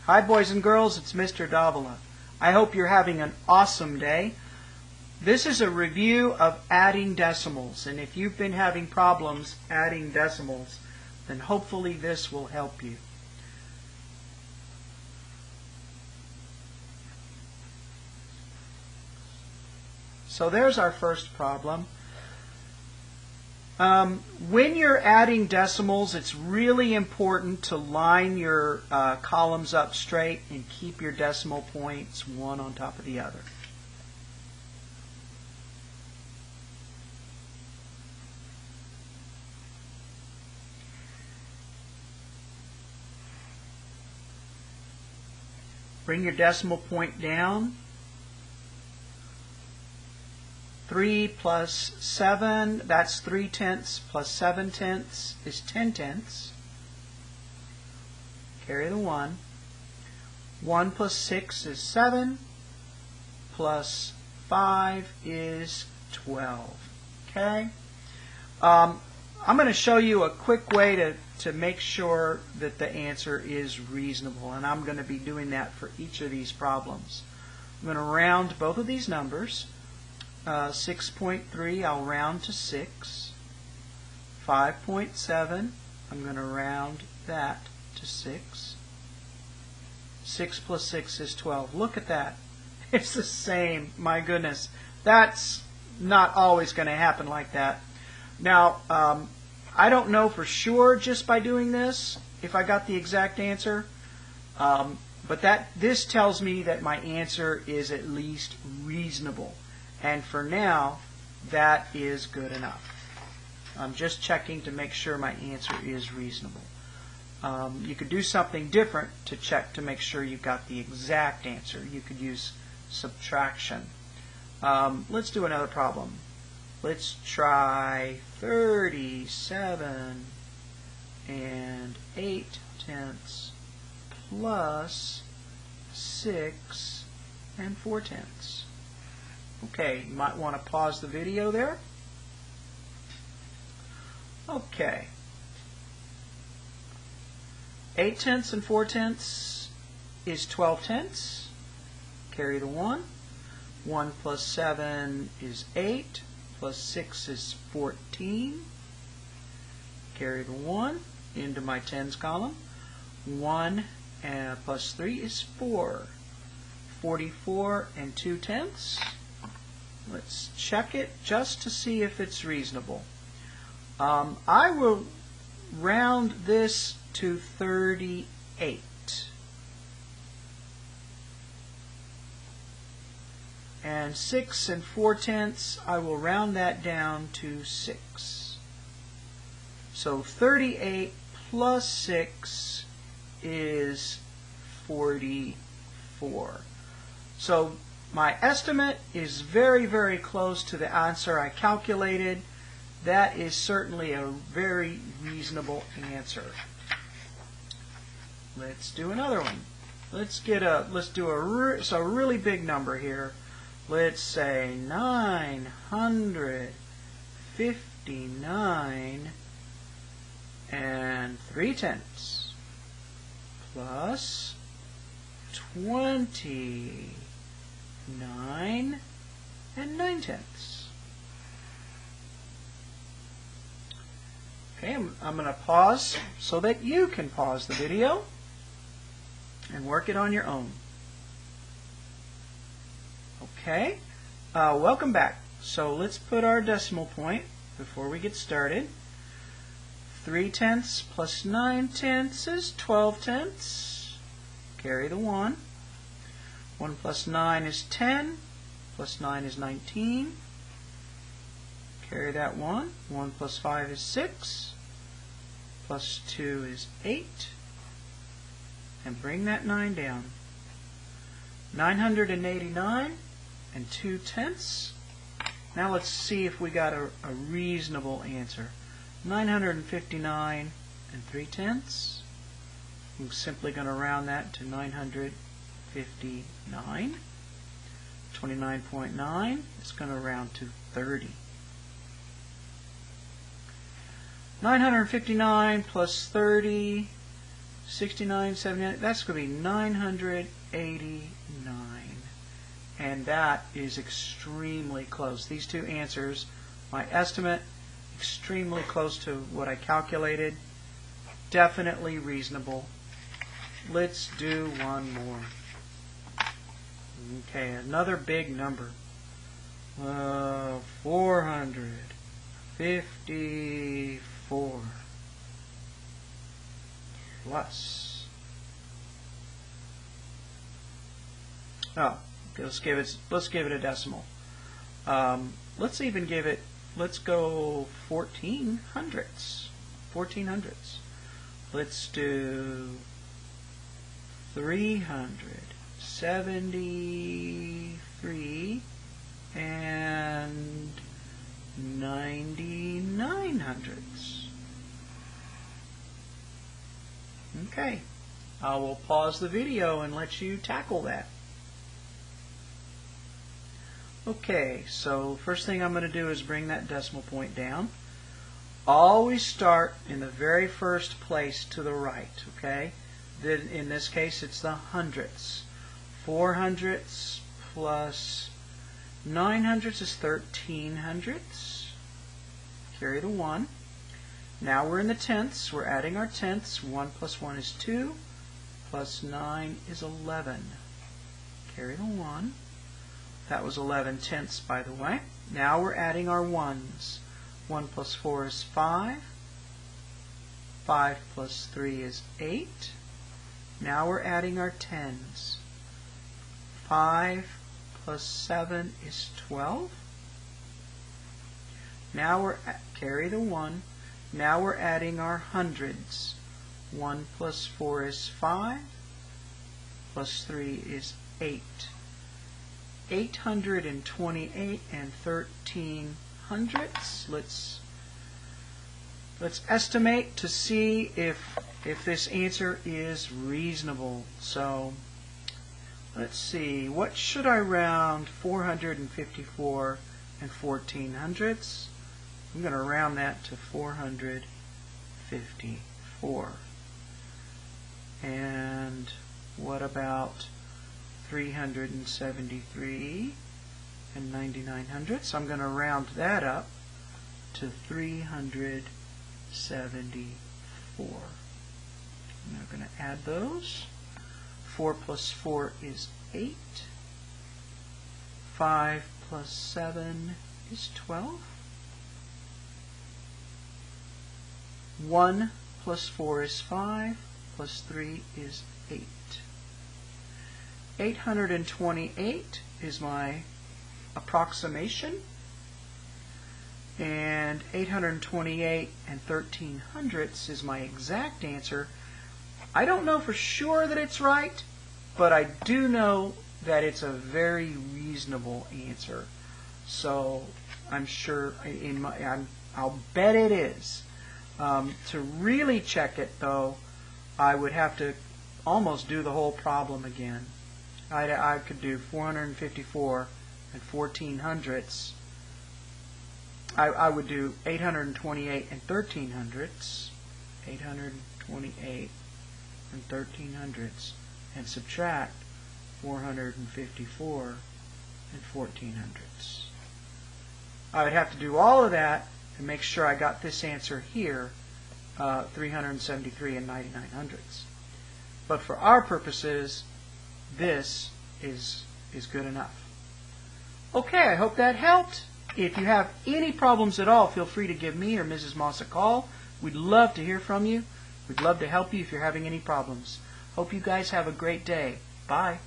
Hi boys and girls, it's Mr. Davila. I hope you're having an awesome day. This is a review of adding decimals, and if you've been having problems adding decimals, then hopefully this will help you. So there's our first problem. When you're adding decimals, it's really important to line your columns up straight and keep your decimal points one on top of the other. Bring your decimal point down. 3 plus 7, that's 3/10, plus 7/10 is 10/10. Carry the 1. 1 plus 6 is 7, plus 5 is 12. Okay? I'm going to show you a quick way to make sure that the answer is reasonable, and I'm going to be doing that for each of these problems. I'm going to round both of these numbers. 6.3, I'll round to 6. 5.7, I'm going to round that to 6. 6 plus 6 is 12. Look at that. It's the same. My goodness. That's not always going to happen like that. Now, I don't know for sure just by doing this if I got the exact answer, but this tells me that my answer is at least reasonable. And for now, that is good enough. I'm just checking to make sure my answer is reasonable. You could do something different to check to make sure you got the exact answer. You could use subtraction. Let's do another problem. Let's try 37 and 8/10 plus 6 and 4/10. Okay, you might want to pause the video there. Okay. 8/10 and 4/10 is 12/10. Carry the 1. 1 plus 7 is 8. Plus 6 is 14. Carry the 1 into my tens column. 1 plus 3 is 4. 44 and 2/10. Let's check it just to see if it's reasonable. I will round this to 38. And 6 and 4/10, I will round that down to 6. So 38 plus 6 is 44. So my estimate is very, very close to the answer I calculated. That is certainly a very reasonable answer. Let's do another one. Let's do a really big number here. Let's say 959 and 3/10 plus 29 and 9/10. Okay, I'm going to pause so that you can pause the video and work it on your own. Okay, welcome back. So let's put our decimal point before we get started. 3/10 plus 9/10 is 12/10. Carry the 1. 1 plus 9 is 10. Plus 9 is 19. Carry that 1. 1 plus 5 is 6. Plus 2 is 8. And bring that 9 down. 989 and 2/10. Now let's see if we got a reasonable answer. 959 and 3/10. I'm simply going to round that to 959. 29.9 is going to round to 30. 959 plus 30 69, 79, that's going to be 989. And that is extremely close. These two answers, my estimate, extremely close to what I calculated. Definitely reasonable. Let's do one more. Okay, another big number. 454 plus. Oh, let's give it a decimal. Let's even give it. Let's go 14 hundredths. 14 hundredths. Let's do 373 and 99 hundredths. Okay, I will pause the video and let you tackle that. Okay, so first thing I'm going to do is bring that decimal point down. Always start in the very first place to the right, okay? Then in this case it's the hundredths. 4 hundredths plus 9 hundredths is 13 hundredths. Carry the 1. Now we're in the tenths. We're adding our tenths. 1 plus 1 is 2. Plus 9 is 11. Carry the 1. That was 11 tenths, by the way. Now we're adding our ones. 1 plus 4 is 5. 5 plus 3 is 8. Now we're adding our tens. 5 plus 7 is 12. Now we're carry the 1. Now we're adding our hundreds. 1 plus 4 is 5. Plus 3 is 8. 828 and 13 hundredths. Let's estimate to see if this answer is reasonable. So let's see, what should I round 454 and 14 hundredths? I'm going to round that to 454. And what about 373 and 99 hundredths? I'm going to round that up to 374. Now we're going to add those. 4 plus 4 is 8. 5 plus 7 is 12. 1 plus 4 is 5. Plus 3 is 8. 828 is my approximation. And 828 and 13 hundredths is my exact answer. I don't know for sure that it's right, but I do know that it's a very reasonable answer. So I'm sure I'll bet it is. To really check it, though, I would have to almost do the whole problem again. I could do 454 and 14 hundredths. I would do 828 and 13 hundredths. 828 and 13 hundredths. And subtract 454 and 14 hundredths. I would have to do all of that and make sure I got this answer here, 373 and 99 hundredths. But for our purposes, this is good enough. Okay, I hope that helped. If you have any problems at all, feel free to give me or Mrs. Moss a call. We'd love to hear from you. We'd love to help you if you're having any problems. Hope you guys have a great day. Bye.